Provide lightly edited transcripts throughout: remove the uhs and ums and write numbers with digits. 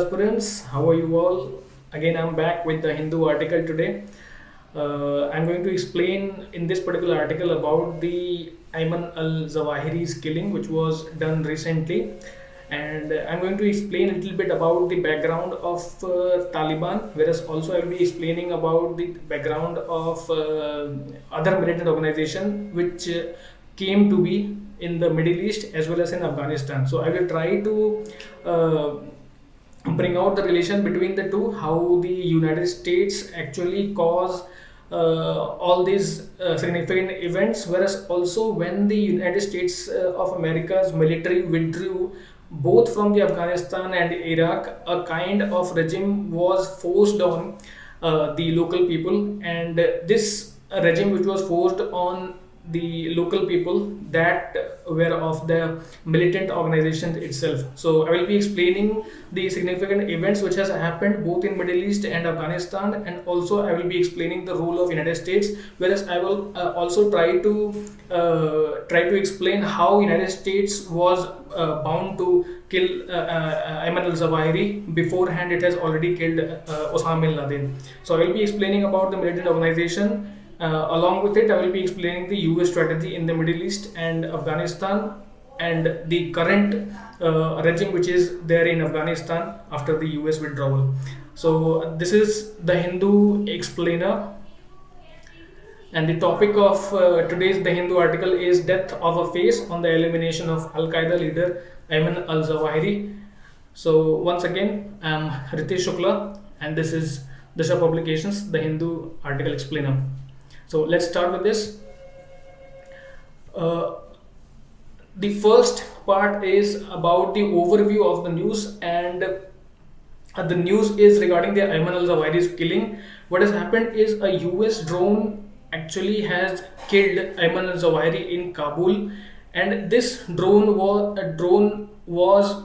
aspirants, how are you all? Again, I'm back with the Hindu article today. I'm going to explain in this particular article about the Ayman al Zawahiri's killing, which was done recently. And I'm going to explain a little bit about the background of Taliban, whereas also I'll be explaining about the background of other militant organization which came to be in the Middle East as well as in Afghanistan. So I will try to uh, bring out the relation between the two, how the United States actually cause all these significant events, whereas also when the United States of America's military withdrew both from the Afghanistan and Iraq, a kind of regime was forced on the local people, and this regime which was forced on the local people that were of the militant organization itself. So I will be explaining the significant events which has happened both in Middle East and Afghanistan, and also I will be explaining the role of United States, whereas I will also try to explain how United States was bound to kill Ayman al-Zawahiri. Beforehand it has already killed Osama bin Laden. So I will be explaining about the militant organization. Along with it, I will be explaining the US strategy in the Middle East and Afghanistan, and the current regime which is there in Afghanistan after the US withdrawal. So, this is the Hindu explainer, and the topic of today's The Hindu article is Death of a Face on the Elimination of Al Qaeda leader Ayman al Zawahiri. So, once again, I am Ritesh Shukla, and this is Disha Publications, The Hindu article explainer. So let's start with this. Uh, the first part is about the overview of the news, and the news is regarding the Ayman al-Zawahiri's killing. What has happened is a US drone actually has killed Ayman al-Zawahiri in Kabul, and this drone was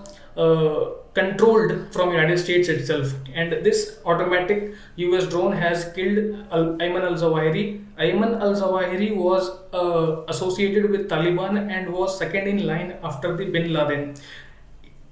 controlled from United States itself, and this automatic US drone has killed Ayman al-Zawahiri. Ayman al-Zawahiri was associated with Taliban and was second in line after the Bin Laden.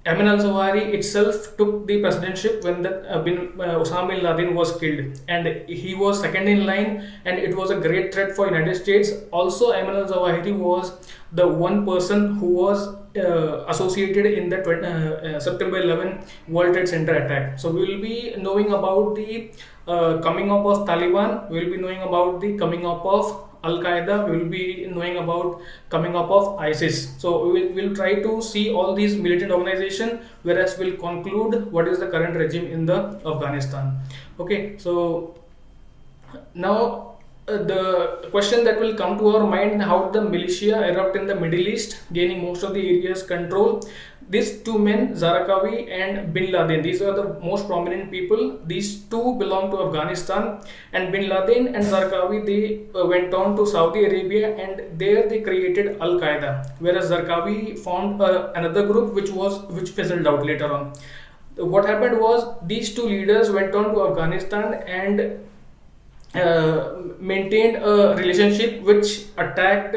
Ayman al-Zawahiri itself took the presidency when Osama bin Laden was killed, and he was second in line, and it was a great threat for United States. Also, Ayman al-Zawahiri was the one person who was associated in the September 11 World Trade Center attack. So we will be knowing about the coming up of Taliban. We will be knowing about the coming up of Al Qaeda. We will be knowing about coming up of ISIS. So we'll try to see all these militant organization, whereas we'll conclude what is the current regime in the Afghanistan. Okay, so now the question that will come to our mind: how the militia erupt in the Middle East, gaining most of the area's control. These two men, Zarqawi and Bin Laden, these are the most prominent people. These two belong to Afghanistan, and Bin Laden and Zarqawi, they went on to Saudi Arabia, and there they created Al Qaeda. Whereas Zarqawi formed another group which fizzled out later on. What happened was these two leaders went on to Afghanistan and maintained a relationship which attacked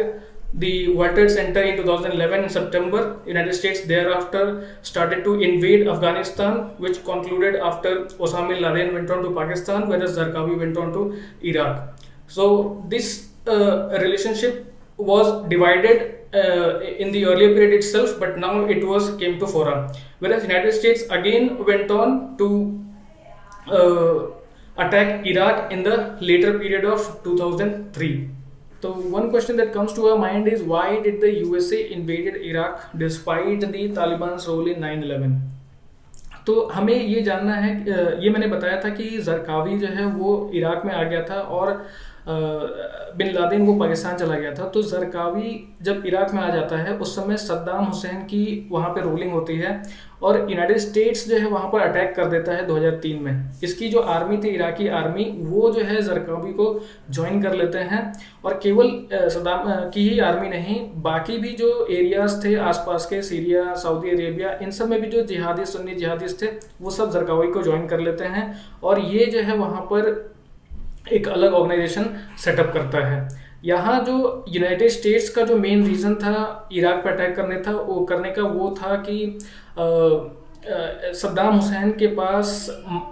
the World Trade Center in 2011 in September. United States thereafter started to invade Afghanistan, which concluded after Osama bin Laden went on to Pakistan, whereas Zarqawi went on to Iraq. So this relationship was divided in the earlier period itself, but now it was came to fora. Whereas United States again went on to attack Iraq in the later period of 2003. So one question that comes to our mind is, why did the USA invaded Iraq despite the Taliban's role in 9/11? तो हमें ये जानना है, ये मैंने बताया था कि जरकावी जो है वो इराक में आ गया था और बिन लादेन वो पाकिस्तान चला गया था। तो जरकावी जब इराक में आ जाता है उस समय सद्दाम हुसैन की वहाँ पे रूलिंग होती है और यूनाइटेड स्टेट्स जो है वहाँ पर अटैक कर देता है 2003 में। इसकी जो आर्मी थी, इराकी आर्मी, वो जो है जरकावी को ज्वाइन कर लेते हैं और केवल सद्दाम की ही आर्मी नहीं, बाकी भी जो एरियाज थे आसपास के, सीरिया, सऊदी अरेबिया, इन सब में भी जो जिहादी सुन्नी जिहादिस्ट थे वो सब जरकावी को ज्वाइन कर लेते हैं और ये जो है वहाँ पर एक अलग ऑर्गेनाइजेशन सेटअप करता है। यहाँ जो यूनाइटेड स्टेट्स का जो मेन रीज़न था इराक पर अटैक करने का वो था कि सद्दाम हुसैन के पास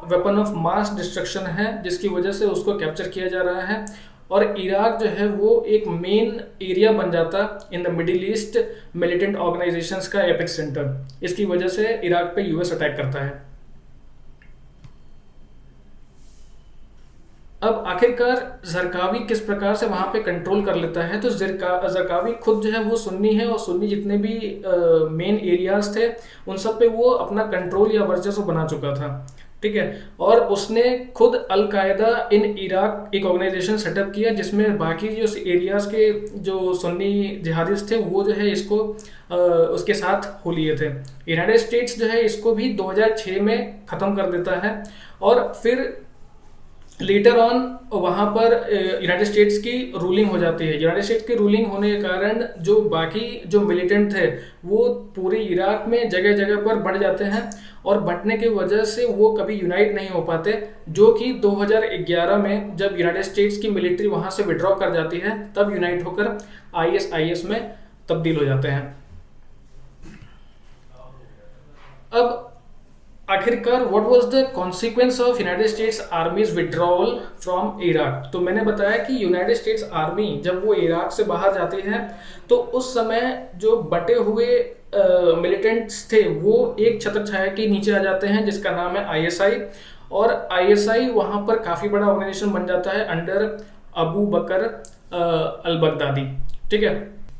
वेपन ऑफ मास डिस्ट्रक्शन है, जिसकी वजह से उसको कैप्चर किया जा रहा है, और इराक जो है वो एक मेन एरिया बन जाता in the middle east militant organisations का एपिक सेंटर। इसकी वजह से इराक पे यूएस अटैक करता है। अब आखिरकार जरकावी किस प्रकार से वहां पे कंट्रोल कर लेता है, तो जरकावी खुद जो है वो सुन्नी है, और सुन्नी जितने भी मेन एरियाज थे उन सब पे वो अपना कंट्रोल या वर्चस्व बना चुका था, ठीक है। और उसने खुद अल कायदा इन इराक एक ऑर्गेनाइजेशन सेटअप किया, जिसमें बाकी जो एरियाज के जो सुन्नी जिहादिस थे वो जो है इसको उसके साथ हो लिए थे। यूनाइटेड स्टेट्स जो है इसको भी 2006 में ख़त्म कर देता है, और फिर लेटर ऑन वहाँ पर यूनाइटेड स्टेट्स की रूलिंग हो जाती है। यूनाइटेड स्टेट्स की रूलिंग होने के कारण जो बाकी जो मिलिटेंट थे वो पूरे इराक में जगह जगह पर बढ़ जाते हैं, और बढ़ने की वजह से वो कभी यूनाइट नहीं हो पाते, जो कि 2011 में जब यूनाइटेड स्टेट्स की मिलिट्री वहाँ से विड्रॉ कर जाती है तब यूनाइट होकर ISIS में तब्दील हो जाते हैं। अब आखिरकार what was the consequence of United states आर्मीज withdrawal from Iraq. तो मैंने बताया कि यूनाइटेड स्टेट्स आर्मी जब वो इराक से बाहर जाती है तो उस समय जो बटे हुए मिलिटेंट्स थे वो एक छत्र छाया के नीचे आ जाते हैं, जिसका नाम है ISI, और ISI वहाँ पर काफ़ी बड़ा ऑर्गेनाइजेशन बन जाता है अंडर अबू बकर अल बगदादी, ठीक है।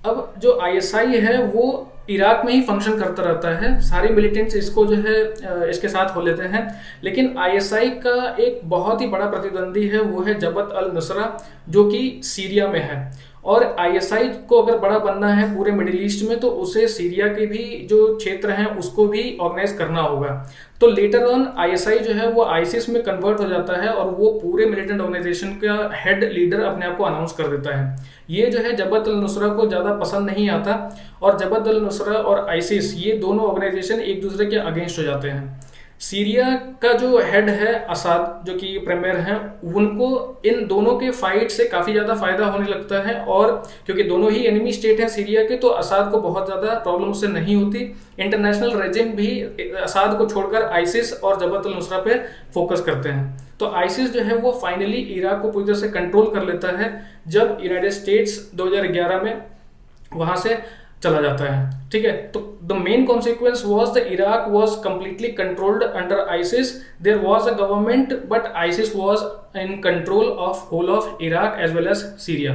अब जो ISI है वो इराक में ही फंक्शन करता रहता है, सारे मिलिटेंट्स इसको जो है इसके साथ हो लेते हैं, लेकिन ISI का एक बहुत ही बड़ा प्रतिद्वंदी है, वो है जबत अल नुसरा, जो कि सीरिया में है। और ISI को अगर बड़ा बनना है पूरे मिडिल ईस्ट में तो उसे सीरिया के भी जो क्षेत्र हैं उसको भी ऑर्गेनाइज करना होगा। तो लेटर ऑन ISI जो है वो ISIS में कन्वर्ट हो जाता है, और वो पूरे मिलिटेंट ऑर्गेनाइजेशन का हेड लीडर अपने आप को अनाउंस कर देता है। ये जो है जबत अल नुसरा को ज़्यादा पसंद नहीं आता, और जबत अल नुसरा और ISIS ये दोनों ऑर्गेनाइजेशन एक दूसरे के अगेंस्ट हो जाते हैं। सीरिया का जो हेड है असाद, जो कि प्रीमियर हैं, उनको इन दोनों के फाइट से काफ़ी ज़्यादा फायदा होने लगता है, और क्योंकि दोनों ही एनिमी स्टेट हैं सीरिया के, तो असाद को बहुत ज़्यादा प्रॉब्लम उससे नहीं होती। इंटरनेशनल रेजिम भी असाद को छोड़कर ISIS और जबत अल नुसरा पे फोकस करते हैं। तो ISIS जो है वो फाइनली इराक को पूरी तरह से कंट्रोल कर लेता है जब यूनाइटेड स्टेट्स 2011 में वहाँ से चला जाता है, ठीक है। तो the main consequence was the Iraq was completely controlled under ISIS। There was a government but ISIS was in control of whole of Iraq as well as Syria.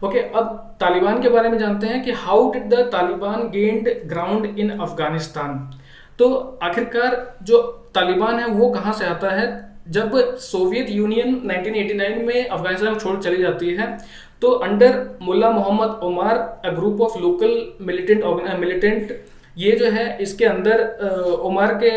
Okay, अब तालिबान के बारे में जानते हैं कि how did the Taliban gained ground in Afghanistan. तो आखिरकार जो तालिबान है वो कहाँ से आता है। जब सोवियत यूनियन 1989 में अफगानिस्तान छोड़ चली जाती है तो under Mullah Mohammad Omar a group of local militant ये जो है इसके अंदर ओमार के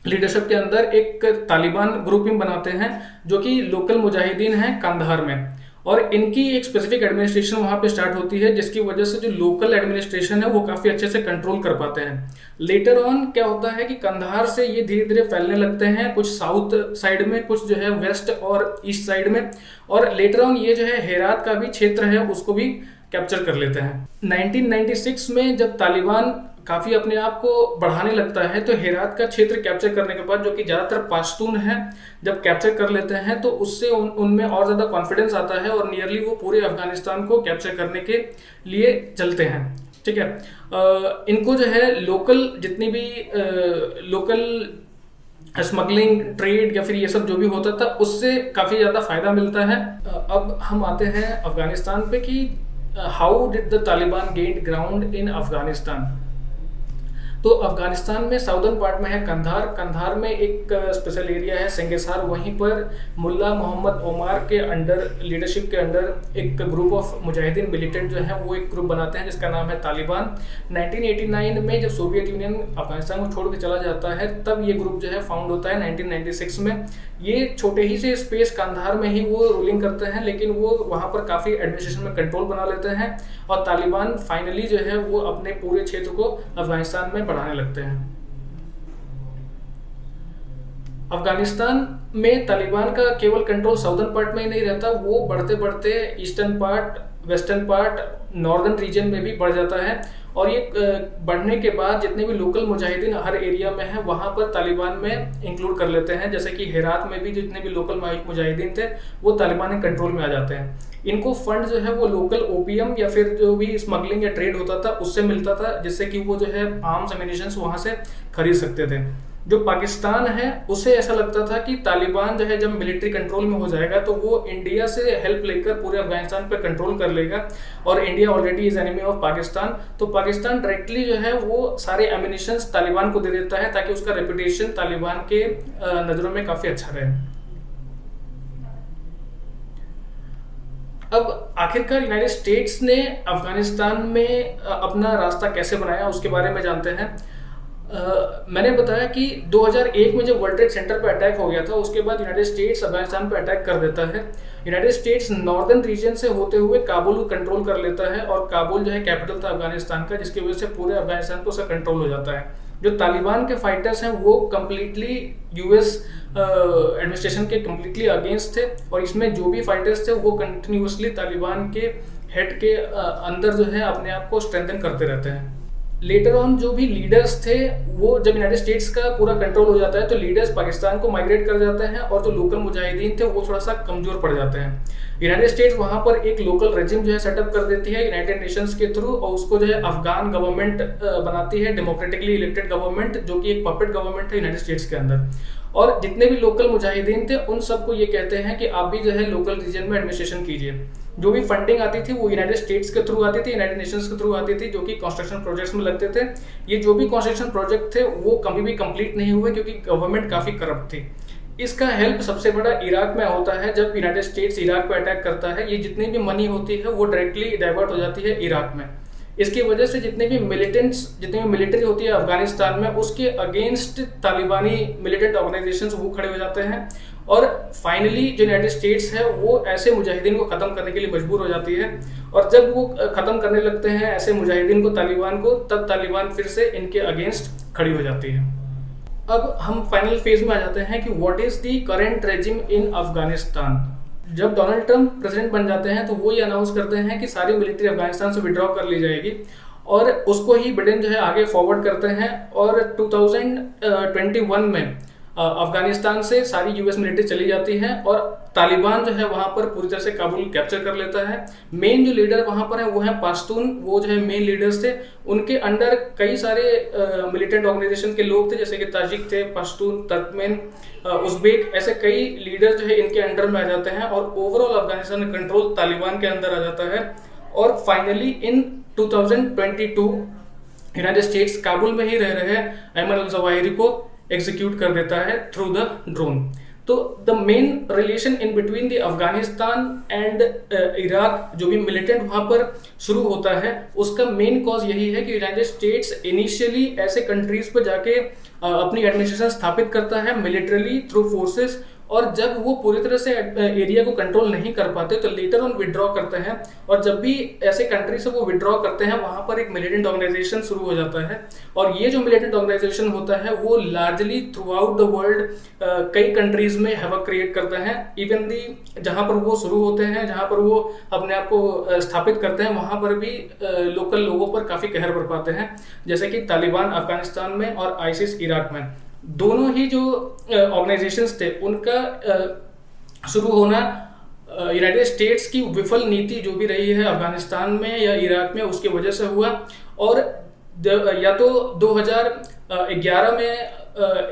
लीडरशिप के अंदर एक तालिबान ग्रुपिंग बनाते हैं जो कि लोकल मुजाहिदीन हैं कंधार में, और इनकी एक स्पेसिफिक एडमिनिस्ट्रेशन वहाँ पे स्टार्ट होती है, जिसकी वजह से जो लोकल एडमिनिस्ट्रेशन है वो काफ़ी अच्छे से कंट्रोल कर पाते हैं। लेटर ऑन क्या होता है कि कंधार से ये धीरे धीरे फैलने लगते हैं, कुछ साउथ साइड में, कुछ जो है वेस्ट और ईस्ट साइड में, और लेटर ऑन ये जो है हेरात का भी क्षेत्र है उसको भी कैप्चर कर लेते हैं। 1996 में जब तालिबान काफ़ी अपने आप को बढ़ाने लगता है तो हेरात का क्षेत्र कैप्चर करने के बाद, जो कि ज़्यादातर पाश्तून है, जब कैप्चर कर लेते हैं तो उससे उनमें और ज़्यादा कॉन्फिडेंस आता है और नियरली वो पूरे अफगानिस्तान को कैप्चर करने के लिए चलते हैं, ठीक है। इनको जो है लोकल जितनी भी लोकल स्मगलिंग ट्रेड या फिर ये सब जो भी होता था उससे काफ़ी ज़्यादा फायदा मिलता है। अब हम आते हैं अफगानिस्तान पे कि how did the Taliban gain ground in Afghanistan. तो अफगानिस्तान में साउदर्न पार्ट में है कंधार, कंधार में एक स्पेशल एरिया है सेंगेसार, वहीं पर मुल्ला मोहम्मद ओमार के अंडर लीडरशिप के अंडर एक ग्रुप ऑफ मुजाहिदीन मिलिटेंट जो है वो एक ग्रुप बनाते हैं जिसका नाम है तालिबान। 1989 में जब सोवियत यूनियन अफगानिस्तान को छोड़ के चला जाता है तब ये ग्रुप जो है फाउंड होता है 1996 में। ये छोटे ही से स्पेस कंधार में ही वो रूलिंग करते हैं, लेकिन वो वहाँ पर काफ़ी एडमिनिस्ट्रेशन में कंट्रोल बना लेते हैं और तालिबान फाइनली जो है वो अपने पूरे क्षेत्र को अफगानिस्तान में बढ़ाने लगते हैं। अफगानिस्तान में तालिबान का केवल कंट्रोल साउदर्न पार्ट में ही नहीं रहता, वो बढ़ते बढ़ते eastern part, western part, northern region में भी बढ़ जाता है और ये बढ़ने के बाद जितने भी लोकल मुजाहिदीन हर एरिया में हैं वहाँ पर तालिबान में इंक्लूड कर लेते हैं। जैसे कि हेरात में भी जितने भी लोकल मुजाहिदीन थे वो तालिबान के कंट्रोल में आ जाते हैं। इनको फंड जो है वो लोकल ओपीएम या फिर जो भी स्मगलिंग या ट्रेड होता था उससे मिलता था, जिससे कि वो जो है आर्म्स एमिनिशंस वहाँ से खरीद सकते थे। जो पाकिस्तान है उसे ऐसा लगता था कि तालिबान जो है जब मिलिट्री कंट्रोल में हो जाएगा तो वो इंडिया से हेल्प लेकर पूरे अफगानिस्तान पर कंट्रोल कर लेगा, और India already is enemy of Pakistan, तो पाकिस्तान डायरेक्टली जो है वो सारे एमिनिशंस तालिबान को दे देता है ताकि उसका रेपुटेशन तालिबान के नज़रों में काफ़ी अच्छा रहे। अब आखिरकार यूनाइटेड स्टेट्स ने अफगानिस्तान में अपना रास्ता कैसे बनाया उसके बारे में जानते हैं। मैंने बताया कि 2001 में जब वर्ल्ड ट्रेड सेंटर पर अटैक हो गया था उसके बाद यूनाइटेड स्टेट्स अफगानिस्तान पर अटैक कर देता है। यूनाइटेड स्टेट्स नॉर्दर्न रीजन से होते हुए काबुल को कंट्रोल कर लेता है, और काबुल जो है कैपिटल था अफगानिस्तान का, जिसकी वजह से पूरे अफगानिस्तान को उसका कंट्रोल हो जाता है। जो तालिबान के फाइटर्स हैं वो कम्प्लीटली यूएस एडमिनिस्ट्रेशन के कम्प्लीटली अगेंस्ट थे, और इसमें जो भी फाइटर्स थे वो कंटिन्यूसली तालिबान के हेड के अंदर जो है अपने आप को स्ट्रेंथन करते रहते हैं। लेटर ऑन जो भी लीडर्स थे वो जब यूनाइटेड स्टेट्स का पूरा कंट्रोल हो जाता है तो लीडर्स पाकिस्तान को माइग्रेट कर जाते हैं, और जो लोकल मुजाहिदीन थे वो थोड़ा सा कमजोर पड़ जाते हैं। यूनाइटेड स्टेट्स वहाँ पर एक लोकल रेजिम जो है सेटअप कर देती है यूनाइटेड नेशंस के थ्रू, और उसको जो है अफगान गवर्नमेंट बनाती है, डेमोक्रेटिकली इलेक्टेड गवर्नमेंट, जो कि एक पपेट गवर्नमेंट है यूनाइटेड स्टेट्स के अंदर। और जितने भी लोकल मुजाहिदीन थे उन सबको ये कहते हैं कि आप भी जो है लोकल रीजन में एडमिनिस्ट्रेशन कीजिए। जो भी फंडिंग आती थी वो यूनाइटेड स्टेट्स के थ्रू आती थी, यूनाइटेड नेशंस के थ्रू आती थी, जो कि कंस्ट्रक्शन प्रोजेक्ट्स में लगते थे। ये जो भी कंस्ट्रक्शन प्रोजेक्ट थे वो कभी भी कंप्लीट नहीं हुए क्योंकि गवर्नमेंट काफ़ी करप्ट थी। इसका हेल्प सबसे बड़ा इराक में होता है। जब यूनाइटेड स्टेट्स इराक पर अटैक करता है, ये जितनी भी मनी होती है वो डायरेक्टली डाइवर्ट हो जाती है इराक में। इसकी वजह से जितने भी मिलिट्री होती है अफगानिस्तान में उसके अगेंस्ट तालिबानी मिलिटेंट ऑर्गेनाइजेशंस वो खड़े हो जाते हैं, और फाइनली जो यूनाइटेड स्टेट्स है वो ऐसे मुजाहिदीन को ख़त्म करने के लिए मजबूर हो जाती है। और जब वो ख़त्म करने लगते हैं ऐसे मुजाहिदीन को, तालिबान को, तब तालिबान फिर से इनके अगेंस्ट खड़ी हो जाती है। अब हम फाइनल फेज में आ जाते हैं कि what is the current regime in Afghanistan. जब डोनाल्ड ट्रंप प्रेसिडेंट बन जाते हैं तो वो ये अनाउंस करते हैं कि सारी मिलिट्री अफगानिस्तान से विड्रॉ कर ली जाएगी, और उसको ही बिडेन जो है आगे फॉरवर्ड करते हैं। और 2021 में अफगानिस्तान से सारी यूएस मिलिट्री चली जाती है, और तालिबान जो है वहाँ पर पूरी तरह से काबुल कैप्चर कर लेता है। मेन जो लीडर वहाँ पर है वो है पश्तून, वो जो है मेन लीडर्स थे। उनके अंडर कई सारे मिलिटेंट ऑर्गेनाइजेशन के लोग थे, जैसे कि ताजिक थे, पश्तून, तुर्कमेन, उज़्बेक, ऐसे कई लीडर जो है इनके अंडर में आ जाते हैं, और ओवरऑल अफगानिस्तान का कंट्रोल तालिबान के अंदर आ जाता है। और finally in 2022 United states Kabul में ही रह रहे अयमन अल जवाहिरी को एग्जीक्यूट कर देता है थ्रू द ड्रोन। तो the main relation in between the Afghanistan and Iraq जो भी मिलिटेंट वहाँ पर शुरू होता है उसका मेन कॉज यही है कि यूनाइटेड स्टेट्स इनिशियली ऐसे कंट्रीज पर जाके अपनी एडमिनिस्ट्रेशन स्थापित करता है मिलिट्रली थ्रू फोर्सेस, और जब वो पूरी तरह से एरिया को कंट्रोल नहीं कर पाते तो लेटर ऑन विड्रॉ करते हैं। और जब भी ऐसे कंट्री से वो विड्रॉ करते हैं वहाँ पर एक मिलिटेंट ऑर्गेनाइजेशन शुरू हो जाता है, और ये जो मिलिटेंट ऑर्गेनाइजेशन होता है वो largely through out the world कई कंट्रीज में हैवक क्रिएट करता है। इवन दी जहाँ पर वो शुरू होते हैं, जहाँ पर वो अपने आप को स्थापित करते हैं, वहाँ पर भी लोकल लोगों पर काफ़ी कहर बरपाते हैं, जैसे कि तालिबान अफगानिस्तान में और आईसिस इराक में। दोनों ही जो ऑर्गेनाइजेशंस थे उनका शुरू होना यूनाइटेड स्टेट्स की विफल नीति जो भी रही है अफगानिस्तान में या इराक में उसकी वजह से हुआ। और या तो 2011 में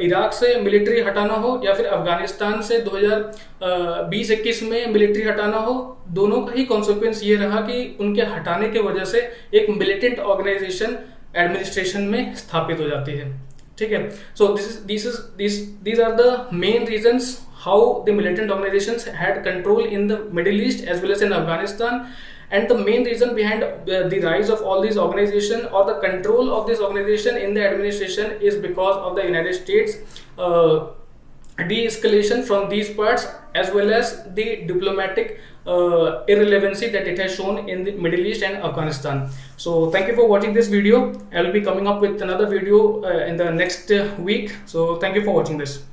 इराक से मिलिट्री हटाना हो या फिर अफगानिस्तान से 2020-21 में मिलिट्री हटाना हो, दोनों का ही कॉन्सिक्वेंस ये रहा कि उनके हटाने की वजह से एक मिलिटेंट ऑर्गेनाइजेशन एडमिनिस्ट्रेशन में स्थापित हो जाती है। ठीक है, सो these are the main reasons how the militant organizations had control in the Middle East as well as in Afghanistan, and the main reason behind the rise of all these organizations or the control of this organization in the administration is because of the United States de-escalation from these parts as well as the diplomatic irrelevancy that it has shown in the Middle East and Afghanistan. So thank you for watching this video. I will be coming up with another video in the next week. So thank you for watching this.